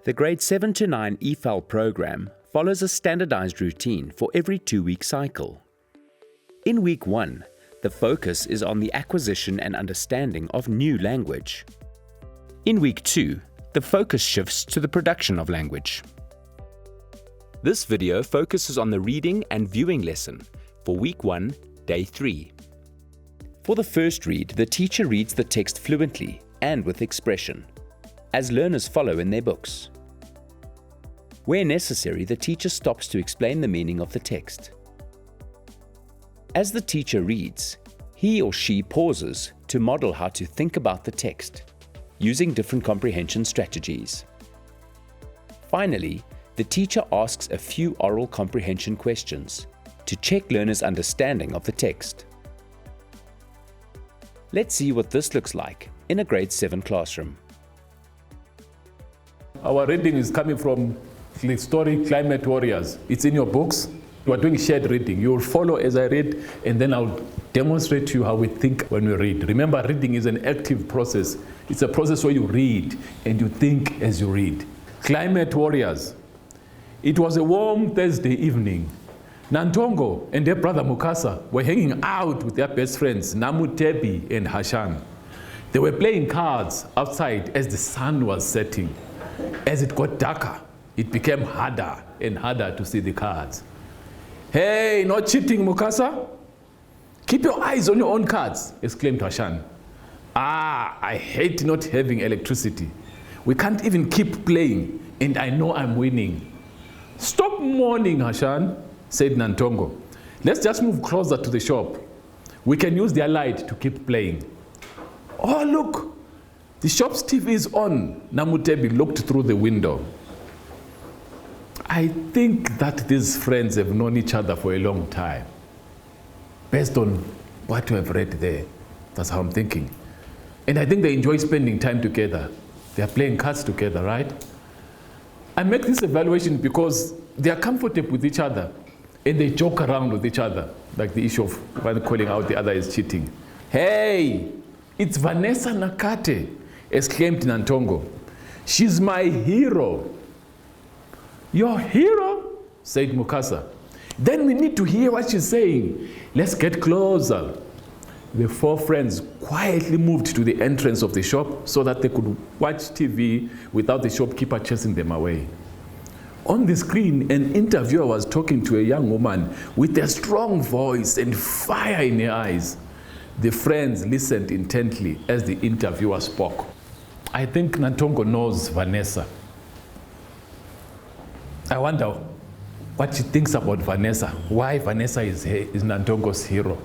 The grade 7 to 9 EFAL program follows a standardized routine for every 2-week cycle. In week 1, the focus is on the acquisition and understanding of new language. In week 2, the focus shifts to the production of language. This video focuses on the reading and viewing lesson for week 1, day 3. For the first read, the teacher reads the text fluently and with expression, as learners follow in their books. Where necessary, the teacher stops to explain the meaning of the text. As the teacher reads, he or she pauses to model how to think about the text, using different comprehension strategies. Finally, the teacher asks a few oral comprehension questions to check learners' understanding of the text. Let's see what this looks like in a grade 7 classroom. Our reading is coming from the story Climate Warriors. It's in your books. We are doing shared reading. You will follow as I read, and then I'll demonstrate to you how we think when we read. Remember, reading is an active process. It's a process where you read and you think as you read. Climate Warriors. It was a warm Thursday evening. Nantongo and their brother Mukasa were hanging out with their best friends Namutebi and Hashan. They were playing cards outside as the sun was setting. As it got darker, it became harder and harder to see the cards. "Hey, not cheating, Mukasa. Keep your eyes on your own cards," exclaimed Hashan. I hate not having electricity. We can't even keep playing, and I know I'm winning." "Stop mourning, Hashan," said Nantongo. "Let's just move closer to the shop. We can use their light to keep playing." "Oh, look, the shop's TV is on." Namutebi looked through the window. "I think that these friends have known each other for a long time. Based on what you have read there, that's how I'm thinking. And I think they enjoy spending time together. They are playing cards together, right? I make this evaluation because they are comfortable with each other and they joke around with each other, like the issue of one calling out the other is cheating. "Hey, it's Vanessa Nakate," exclaimed Nantongo. "She's my hero." "Your hero?" said Mukasa. "Then we need to hear what she's saying. Let's get closer." The 4 friends quietly moved to the entrance of the shop so that they could watch TV without the shopkeeper chasing them away. On the screen, an interviewer was talking to a young woman with a strong voice and fire in her eyes. The friends listened intently as the interviewer spoke. "I think Nantongo knows Vanessa. I wonder what she thinks about Vanessa, why Vanessa is Nantongo's hero."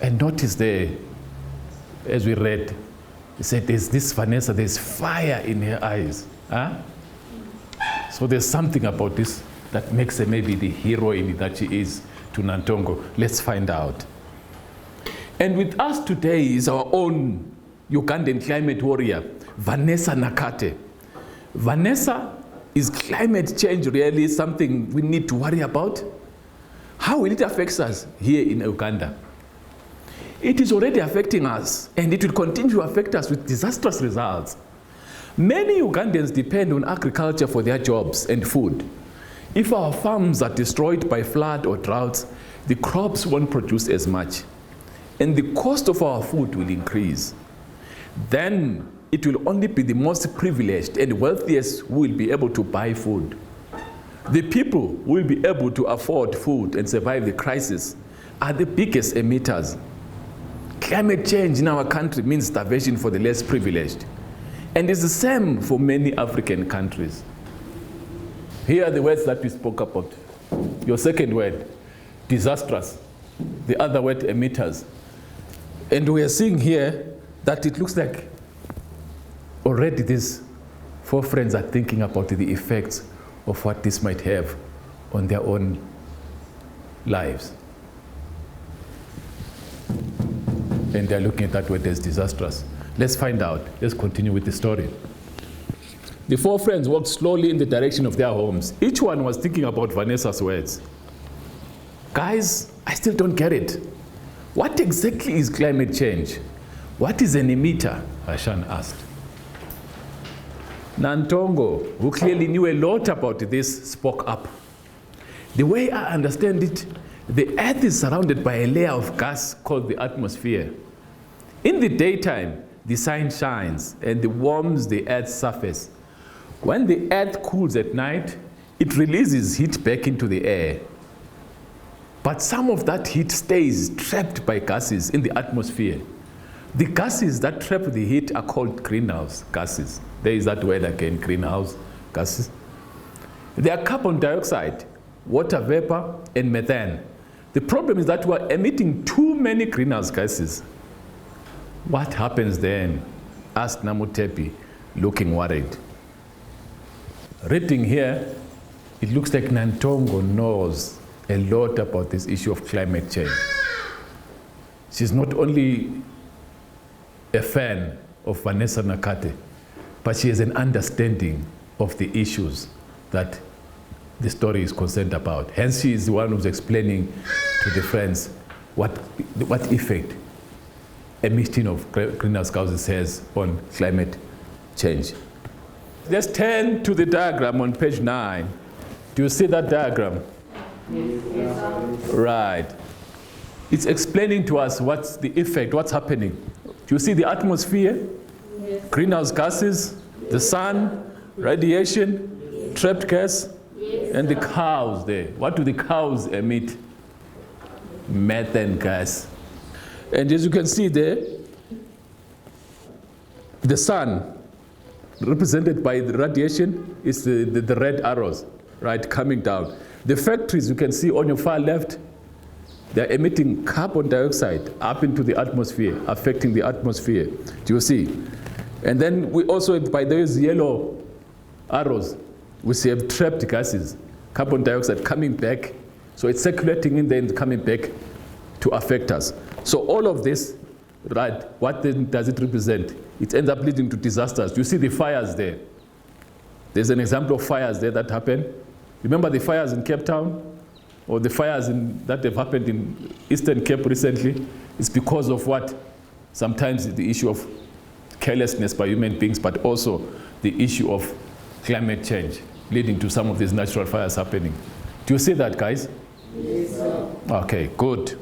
And notice there, as we read, he said, "There's this Vanessa, there's fire in her eyes." Huh? So there's something about this that makes her maybe the heroine that she is to Nantongo. Let's find out. And with us today is our own Ugandan climate warrior, Vanessa Nakate. Vanessa, is climate change really something we need to worry about? How will it affect us here in Uganda? It is already affecting us, and it will continue to affect us with disastrous results. Many Ugandans depend on agriculture for their jobs and food. If our farms are destroyed by flood or droughts, the crops won't produce as much, and the cost of our food will increase. Then it will only be the most privileged and wealthiest who will be able to buy food. The people who will be able to afford food and survive the crisis are the biggest emitters. Climate change in our country means starvation for the less privileged, and it's the same for many African countries. Here are the words that we spoke about. Your second word, disastrous. The other word, emitters. And we are seeing here that it looks like already these 4 friends are thinking about the effects of what this might have on their own lives. And they're looking at that word as disastrous. Let's find out. Let's continue with the story. The 4 friends walked slowly in the direction of their homes. Each one was thinking about Vanessa's words. "Guys, I still don't get it. What exactly is climate change? What is an emitter?" Hashan asked. Nantongo, who clearly knew a lot about this, spoke up. The way I understand it, the Earth is surrounded by a layer of gas called the atmosphere. In the daytime, the sun shines and it warms the Earth's surface. When the Earth cools at night, it releases heat back into the air. But some of that heat stays trapped by gases in the atmosphere. The gases that trap the heat are called greenhouse gases. There is that word again, greenhouse gases. They are carbon dioxide, water vapor, and methane. The problem is that we are emitting too many greenhouse gases. What happens then? Asked Namutepi, looking worried. Reading here, it looks like Nantongo knows a lot about this issue of climate change. She's not only a fan of Vanessa Nakate, but she has an understanding of the issues that the story is concerned about. Hence, she is the one who's explaining to the friends what effect emission of greenhouse gases has on climate change. Let's turn to the diagram on page 9. Do you see that diagram? Yes. Right. It's explaining to us what's the effect, what's happening. Do you see the atmosphere? Yes. Greenhouse gases, the sun, radiation, trapped gas, and the cows there. What do the cows emit? Methane gas. And as you can see there, the sun, represented by the radiation, is the red arrows, right, coming down. The factories you can see on your far left, they're emitting carbon dioxide up into the atmosphere, affecting the atmosphere. Do you see? And then we also, by those yellow arrows, we see have trapped gases, carbon dioxide coming back. So it's circulating in there and coming back to affect us. So all of this, right, what then does it represent? It ends up leading to disasters. You see the fires there. There's an example of fires there that happen. Remember the fires in Cape Town? Or the fires that have happened in Eastern Cape recently? It's because of what? Sometimes the issue of carelessness by human beings, but also the issue of climate change leading to some of these natural fires happening. Do you see that, guys? Yes, sir. Okay, good.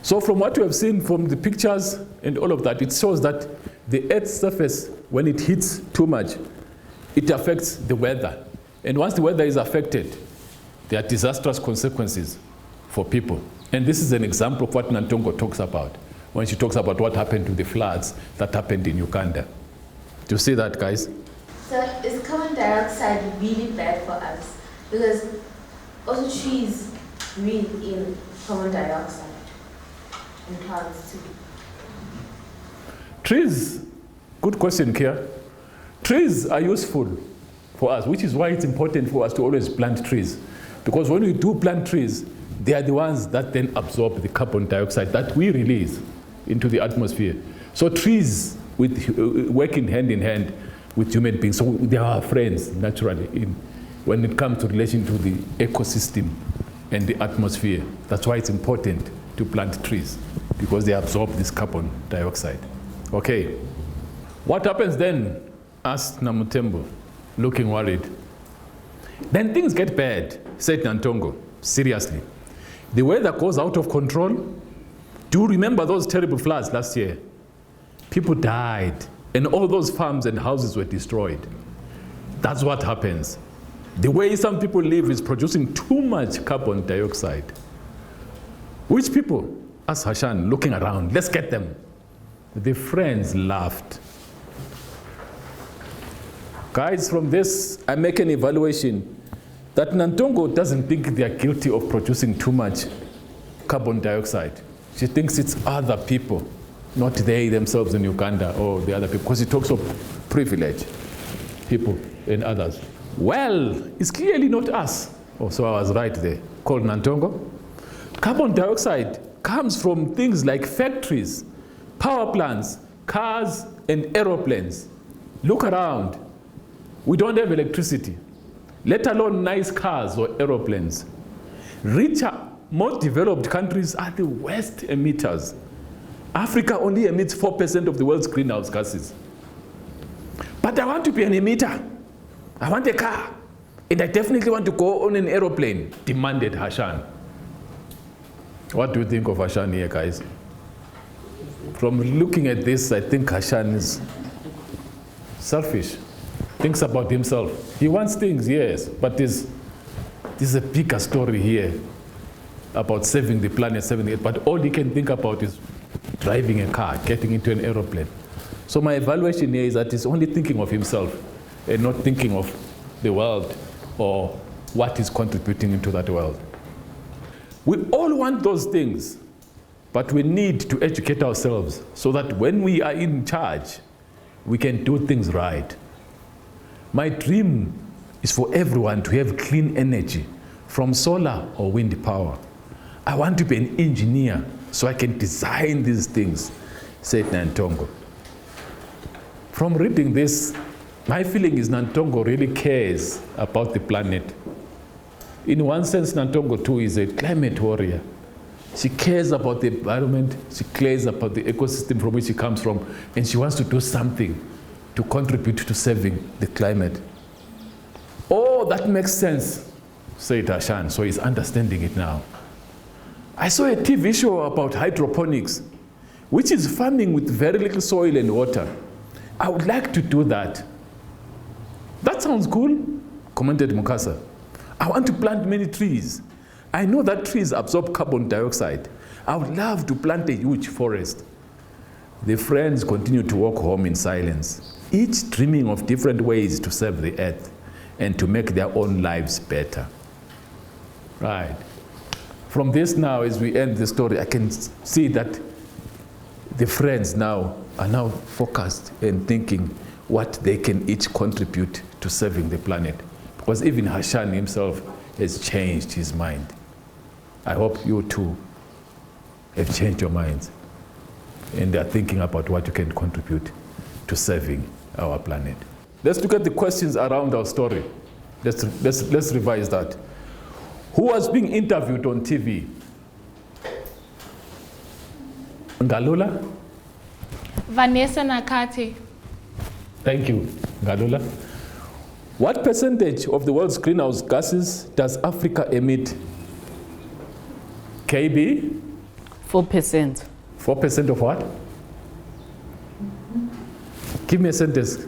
So from what you have seen from the pictures and all of that, it shows that the Earth's surface, when it hits too much, it affects the weather. And once the weather is affected, there are disastrous consequences for people. And this is an example of what Nantongo talks about when she talks about what happened to the floods that happened in Uganda. Do you see that, guys? So is carbon dioxide really bad for us? Because also trees breathe in carbon dioxide and plants too. Trees, good question, Kia. Trees are useful for us, which is why it's important for us to always plant trees. Because when we do plant trees, they are the ones that then absorb the carbon dioxide that we release into the atmosphere. So trees working hand in hand with human beings. So they are our friends, naturally, when it comes to relation to the ecosystem and the atmosphere. That's why it's important to plant trees, because they absorb this carbon dioxide. Okay. What happens then? Asked Namutembo, looking worried. Then things get bad, said Nantongo, seriously. The weather goes out of control. Do you remember those terrible floods last year? People died, and all those farms and houses were destroyed. That's what happens. The way some people live is producing too much carbon dioxide. Which people? Asked Hashan, looking around. Let's get them. The friends laughed. Guys, from this, I make an evaluation that Nantongo doesn't think they are guilty of producing too much carbon dioxide. She thinks it's other people, not they themselves in Uganda or the other people, because he talks of privilege, people and others. Well, it's clearly not us. Oh, so I was right there. Called Nantongo. Carbon dioxide comes from things like factories, power plants, cars, and aeroplanes. Look around. We don't have electricity, let alone nice cars or aeroplanes. Richer, more developed countries are the worst emitters. Africa only emits 4% of the world's greenhouse gases. But I want to be an emitter. I want a car. And I definitely want to go on an aeroplane, demanded Hashan. What do you think of Hashan here, guys? From looking at this, I think Hashan is selfish. Thinks about himself. He wants things, yes, but there's a bigger story here about saving the planet, saving it. But all he can think about is driving a car, getting into an aeroplane. So my evaluation here is that he's only thinking of himself and not thinking of the world or what is contributing into that world. We all want those things, but we need to educate ourselves so that when we are in charge, we can do things right. My dream is for everyone to have clean energy from solar or wind power. I want to be an engineer so I can design these things, said Nantongo. From reading this, my feeling is Nantongo really cares about the planet. In one sense, Nantongo too is a climate warrior. She cares about the environment, she cares about the ecosystem from which she comes from, and she wants to do something to contribute to saving the climate. Oh, that makes sense, said Hashan, so he's understanding it now. I saw a TV show about hydroponics, which is farming with very little soil and water. I would like to do that. That sounds cool, commented Mukasa. I want to plant many trees. I know that trees absorb carbon dioxide. I would love to plant a huge forest. The friends continued to walk home in silence, each dreaming of different ways to save the earth and to make their own lives better. Right. From this now, as we end the story, I can see that the friends now are focused and thinking what they can each contribute to saving the planet. Because even Hashan himself has changed his mind. I hope you too have changed your minds and are thinking about what you can contribute to saving our planet. Let's look at the questions around our story. Let's revise that. Who was being interviewed on TV? Ngalula? Vanessa Nakate. Thank you, Ngalula. What percentage of the world's greenhouse gases does Africa emit? KB? 4%. 4% of what? Give me a sentence.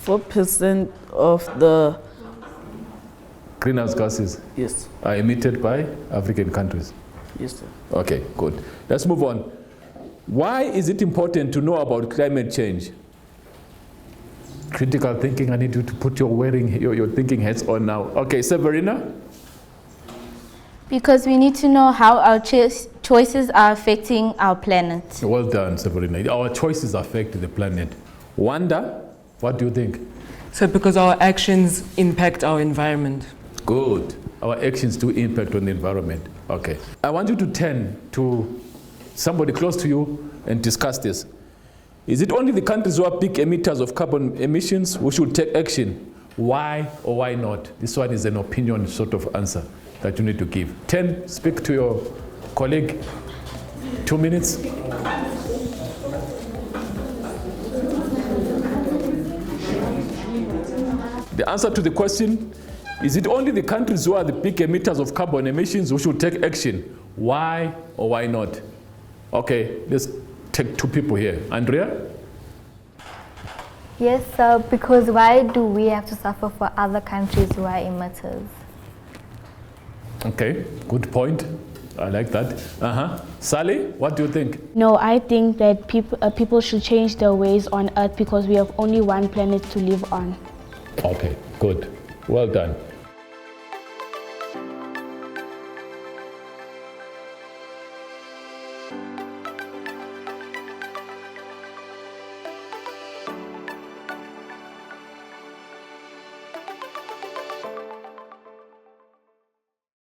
4% of the Greenhouse gases yes, are emitted by African countries. yes, sir. Okay, good. Let's move on. Why is it important to know about climate change? Critical thinking. I need you to put your thinking hats on now. Okay, Severina? Because we need to know how our choices are affecting our planet. Well done, Severina. Our choices affect the planet. Wanda, what do you think? So because our actions impact our environment. Good. Our actions do impact on the environment. Okay. I want you to turn to somebody close to you and discuss this. Is it only the countries who are big emitters of carbon emissions who should take action? Why or why not? This one is an opinion sort of answer that you need to give. 10, speak to your colleague. 2 minutes. The answer to the question, is it only the countries who are the big emitters of carbon emissions who should take action? Why or why not? Okay, let's take 2 people here. Andrea? Yes, sir, because why do we have to suffer for other countries who are emitters? Okay, good point. I like that. Sally, what do you think? No, I think that people should change their ways on Earth because we have only one planet to live on. Okay, good. Well done.